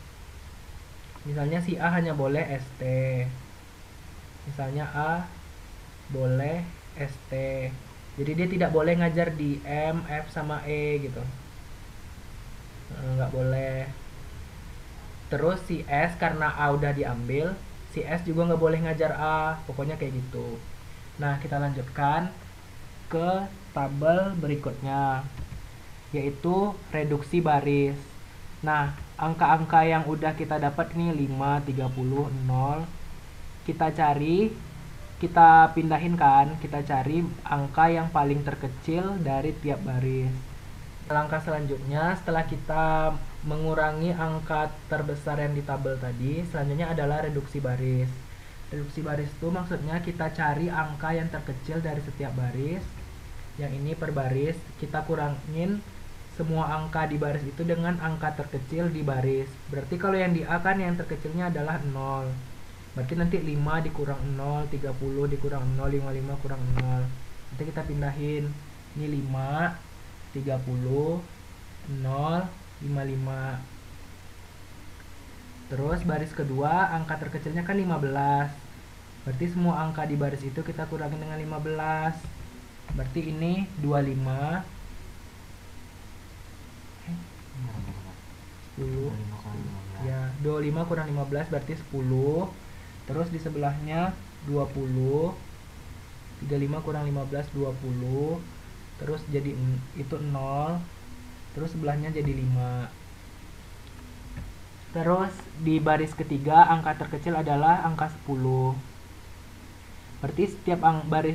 Misalnya si A hanya boleh ST. Misalnya A boleh ST. Jadi dia tidak boleh ngajar di M, F sama E gitu. Nggak boleh. Terus si S karena A udah diambil, si S juga nggak boleh ngajar A. Pokoknya kayak gitu. Nah, kita lanjutkan ke tabel berikutnya, yaitu reduksi baris. Nah, angka-angka yang udah kita dapat ini 5, 30, 0. Kita pindahin kan, kita cari angka yang paling terkecil dari tiap baris. Langkah selanjutnya, setelah kita mengurangi angka terbesar yang di tabel tadi, selanjutnya adalah reduksi baris. Reduksi baris itu maksudnya kita cari angka yang terkecil dari setiap baris. Yang ini per baris, kita kurangin semua angka di baris itu dengan angka terkecil di baris. Berarti kalau yang di A kan yang terkecilnya adalah 0. Berarti nanti 5 dikurang 0, 30 dikurang 0, 55 kurang 0. Nanti kita pindahin. Ini 5, 30, 0, 55. Terus baris kedua angka terkecilnya kan 15. Berarti semua angka di baris itu kita kurangin dengan 15. Berarti ini 25, 10. Ya, 25 kurang 15 berarti 10. Terus di sebelahnya 20. 35 kurang 15 20. Terus jadi itu 0. Terus sebelahnya jadi 5. Terus di baris ketiga angka terkecil adalah angka 10. Berarti setiap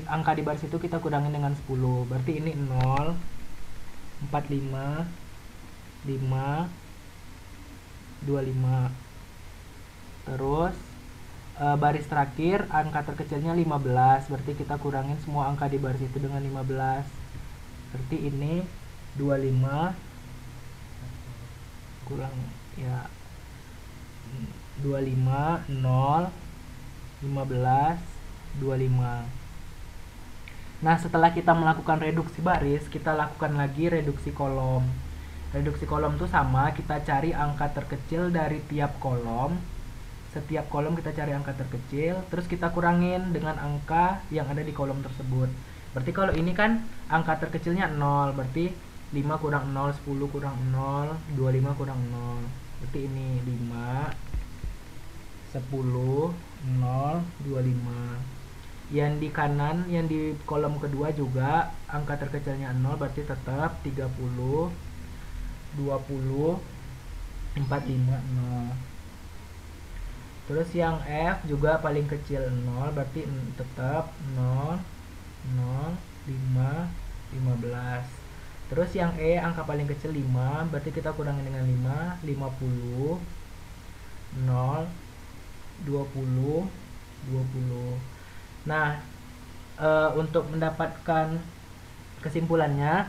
angka di baris itu kita kurangin dengan 10. Berarti ini 0, 45, 5, 25. Terus baris terakhir angka terkecilnya 15. Berarti kita kurangin semua angka di baris itu dengan 15. Berarti ini 25 kurang ya 25, 0, 15, 25. Nah, setelah kita melakukan reduksi baris, kita lakukan lagi reduksi kolom. Reduksi kolom itu sama, kita cari angka terkecil dari tiap kolom. Setiap kolom kita cari angka terkecil, terus kita kurangin dengan angka yang ada di kolom tersebut. Berarti kalau ini kan angka terkecilnya 0, berarti 5 kurang 0, 10 kurang 0, 25 kurang 0. Berarti ini 5, 10, 0, 25. Yang di kanan, yang di kolom kedua juga angka terkecilnya 0, berarti tetap 30, 20, 45, 0. Terus yang F juga paling kecil 0, berarti tetap 0, 0, 5, 15. Terus yang E angka paling kecil 5, berarti kita kurangin dengan 5, 50, 0, 20, 20. Nah, untuk mendapatkan kesimpulannya,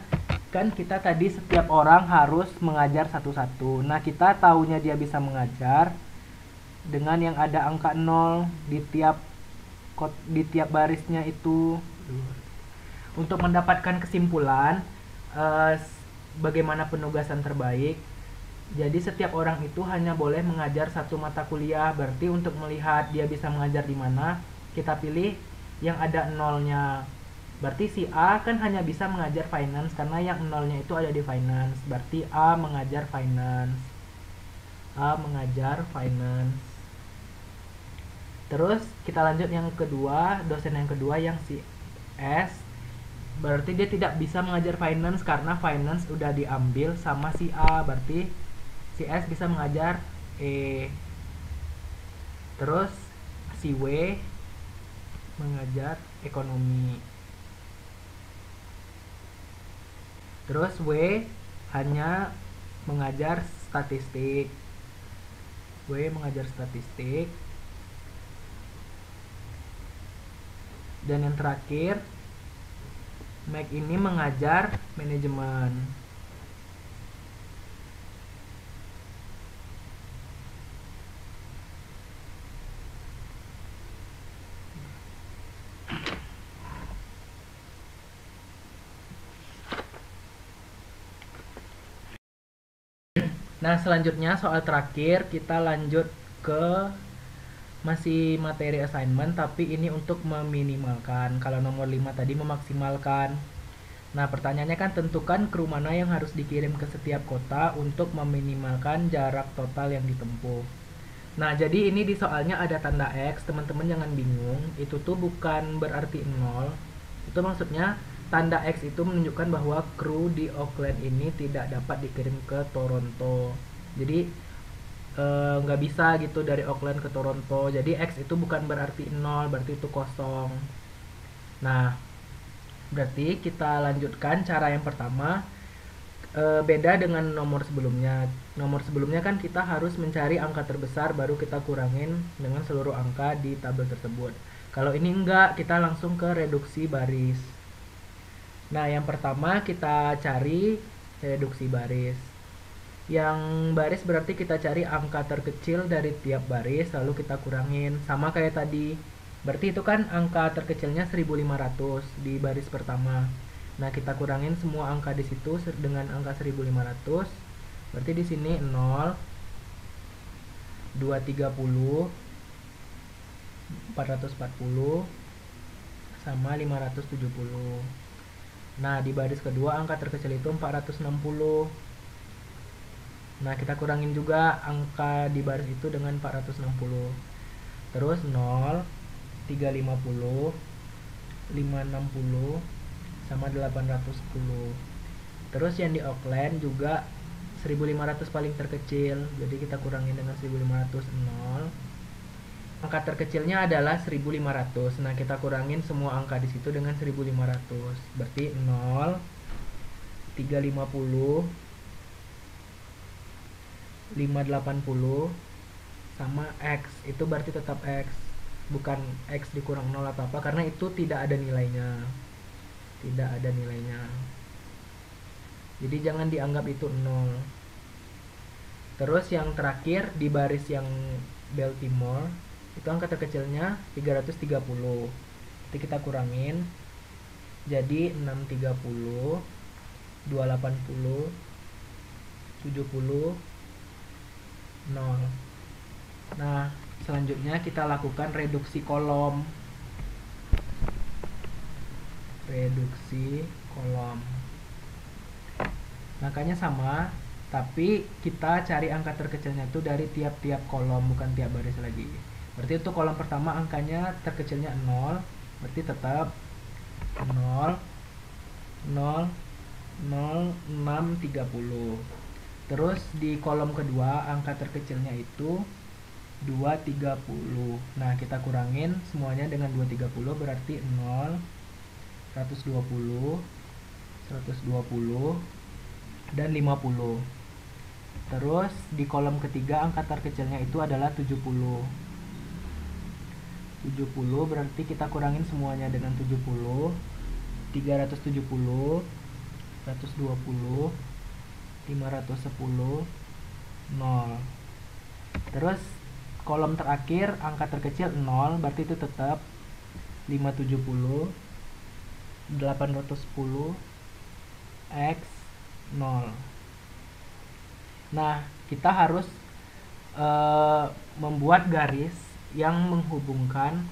kan kita tadi setiap orang harus mengajar satu-satu. Nah, kita taunya dia bisa mengajar dengan yang ada angka 0 di tiap barisnya itu. Untuk mendapatkan kesimpulan bagaimana penugasan terbaik, jadi setiap orang itu hanya boleh mengajar satu mata kuliah. Berarti untuk melihat dia bisa mengajar di mana, kita pilih yang ada 0-nya. Berarti si A kan hanya bisa mengajar finance karena yang 0-nya itu ada di finance. Berarti A mengajar finance. A mengajar finance. Terus kita lanjut yang kedua, dosen yang kedua yang si S. Berarti dia tidak bisa mengajar finance karena finance udah diambil sama si A. Berarti si S bisa mengajar E. Terus si W mengajar ekonomi. Terus W hanya mengajar statistik. W mengajar statistik. Dan yang terakhir, Mac ini mengajar manajemen. Nah, selanjutnya soal terakhir kita lanjut ke masih materi assignment, tapi ini untuk meminimalkan. Kalau nomor 5 tadi memaksimalkan. Nah, pertanyaannya kan tentukan kru mana yang harus dikirim ke setiap kota untuk meminimalkan jarak total yang ditempuh. Nah, jadi ini di soalnya ada tanda X, teman-teman jangan bingung. Itu tuh bukan berarti 0. Itu maksudnya tanda X itu menunjukkan bahwa kru di Auckland ini tidak dapat dikirim ke Toronto. Jadi nggak bisa gitu dari Auckland ke Toronto. Jadi X itu bukan berarti 0, berarti itu kosong. Nah, berarti kita lanjutkan cara yang pertama. Beda dengan nomor sebelumnya. Nomor sebelumnya kan kita harus mencari angka terbesar baru kita kurangin dengan seluruh angka di tabel tersebut. Kalau ini enggak, kita langsung ke reduksi baris. Nah, yang pertama kita cari reduksi baris. Yang baris berarti kita cari angka terkecil dari tiap baris lalu kita kurangin, sama kayak tadi. Berarti itu kan angka terkecilnya 1500 di baris pertama. Nah, kita kurangin semua angka di situ dengan angka 1500. Berarti di sini 0, 230, 440 sama 570. Nah, di baris kedua angka terkecil itu 460. Nah, kita kurangin juga angka di baris itu dengan 460. Terus 0, 350, 560 sama 810. Terus yang di Auckland juga 1500 paling terkecil. Jadi kita kurangin dengan 1500, 0. Angka terkecilnya adalah 1500. Nah, kita kurangin semua angka di situ dengan 1500. Berarti 0, 350, 580 sama X. Itu berarti tetap X, bukan X dikurang 0 atau apa, karena itu tidak ada nilainya. Tidak ada nilainya. Jadi jangan dianggap itu 0. Terus yang terakhir di baris yang Baltimore itu angka terkecilnya 330. Jadi kita kurangin jadi 630, 280, 70, 0. Nah, selanjutnya kita lakukan reduksi kolom. Reduksi kolom. Angkanya sama, tapi kita cari angka terkecilnya itu dari tiap-tiap kolom, bukan tiap baris lagi. Berarti untuk kolom pertama angkanya terkecilnya 0, berarti tetap 0, 0, 0, 6, 30. Terus di kolom kedua angka terkecilnya itu 230. Nah, kita kurangin semuanya dengan 230 berarti 0, 120, 120 dan 50. Terus di kolom ketiga angka terkecilnya itu adalah 70. 70 berarti kita kurangin semuanya dengan 70, 370, 120, 510, 0. Terus kolom terakhir angka terkecil 0, berarti itu tetap 570, 810, X, 0. Nah, kita harus membuat garis yang menghubungkan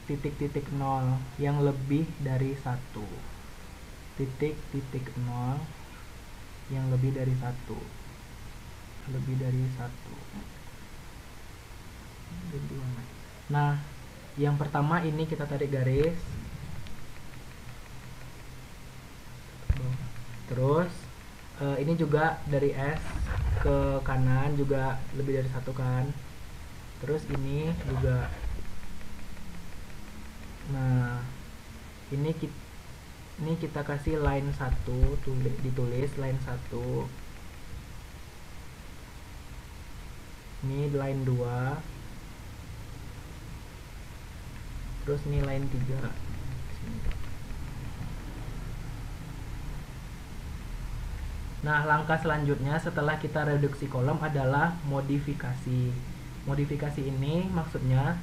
titik-titik 0 yang lebih dari 1. Titik-titik 0 yang lebih dari 1. Nah, yang pertama ini kita tarik garis. Terus ini juga dari S ke kanan juga lebih dari 1 kan. Terus ini juga. Nah, ini kita kasih line 1, ditulis line 1. Ini line 2. Terus ini line 3. Nah, langkah selanjutnya setelah kita reduksi kolom adalah modifikasi. Modifikasi ini maksudnya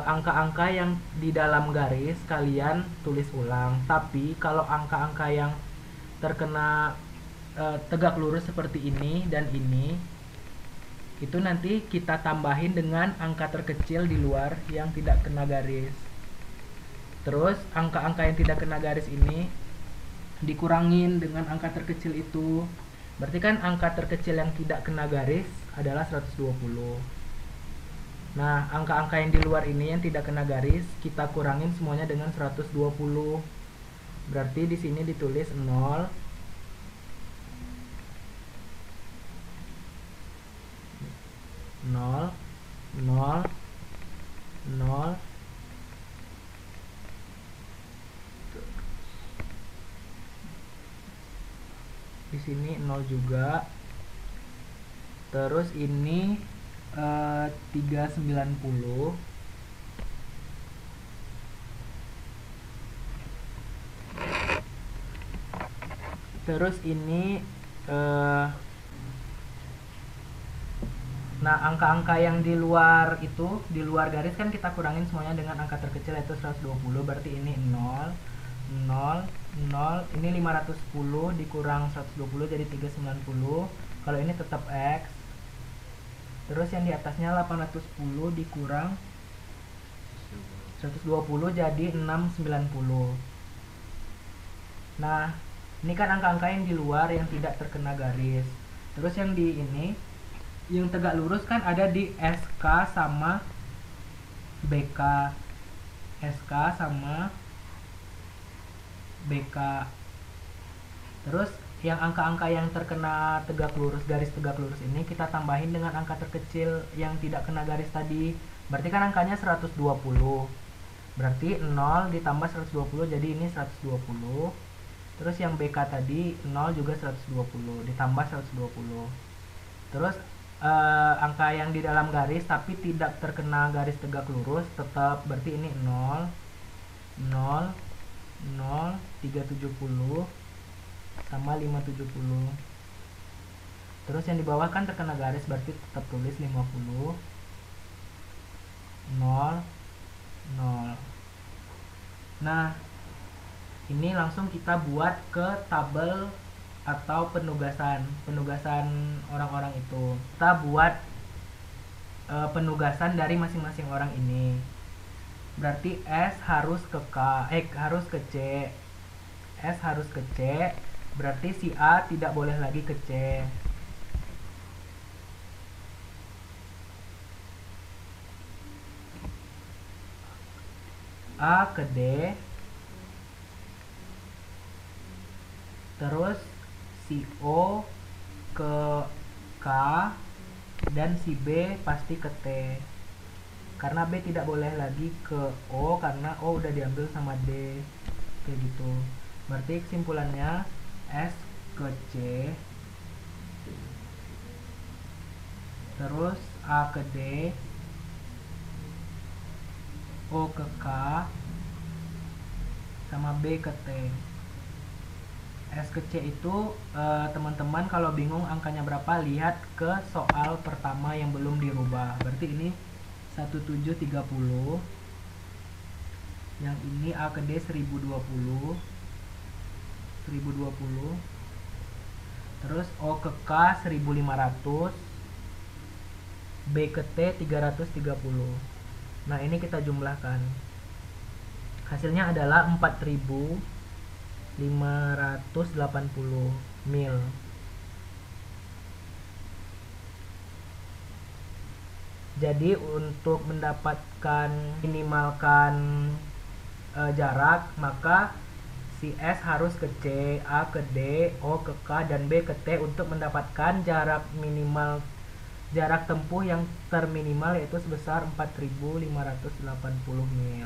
angka-angka yang di dalam garis kalian tulis ulang. Tapi kalau angka-angka yang terkena tegak lurus seperti ini dan ini, itu nanti kita tambahin dengan angka terkecil di luar yang tidak kena garis. Terus angka-angka yang tidak kena garis ini dikurangin dengan angka terkecil itu. Berarti kan angka terkecil yang tidak kena garis adalah 120. Nah, angka-angka yang di luar ini yang tidak kena garis kita kurangin semuanya dengan 120. Berarti di sini ditulis 0, 0, 0, 0, di sini 0 juga. Terus ini 390. Terus ini nah, angka-angka yang di luar itu, di luar garis kan kita kurangin semuanya dengan angka terkecil yaitu 120. Berarti ini 0, 0, 0. Ini 510 dikurang 120 jadi 390. Kalau ini tetap X. Terus yang di atasnya 810 dikurang 120 jadi 690. Nah, ini kan angka-angka yang di luar yang tidak terkena garis. Terus yang di ini, yang tegak lurus kan ada di SK sama BK. SK sama BK. Terus yang angka-angka yang terkena tegak lurus, garis tegak lurus ini kita tambahin dengan angka terkecil yang tidak kena garis tadi. Berarti kan angkanya 120. Berarti 0 ditambah 120 jadi ini 120. Terus yang BK tadi 0 juga 120 ditambah 120. Terus angka yang di dalam garis tapi tidak terkena garis tegak lurus tetap, berarti ini 0, 0, 0, 370 sama 570. Terus yang di bawah kan terkena garis berarti tetap tulis 50, 0, 0. Nah, ini langsung kita buat ke tabel atau penugasan orang-orang itu. Kita buat penugasan dari masing-masing orang ini. Berarti S harus ke K, harus ke C. S harus ke C, berarti si A tidak boleh lagi ke C. A ke D. Terus si O ke K dan si B pasti ke T. Karena B tidak boleh lagi ke O karena O udah diambil sama D. Kayak gitu. Berarti kesimpulannya S ke C, terus A ke D, O ke K, sama B ke T. S ke C itu teman-teman kalau bingung angkanya berapa, lihat ke soal pertama yang belum dirubah. Berarti ini 1730. Yang ini A ke D 1020. Terus O ke K 1500. B ke T 330. Nah, ini kita jumlahkan. Hasilnya adalah 4580 mil. Jadi untuk mendapatkan minimalkan jarak, maka si S harus ke C, A ke D, O ke K, dan B ke T untuk mendapatkan jarak minimal, jarak tempuh yang terminimal yaitu sebesar 4580 mil.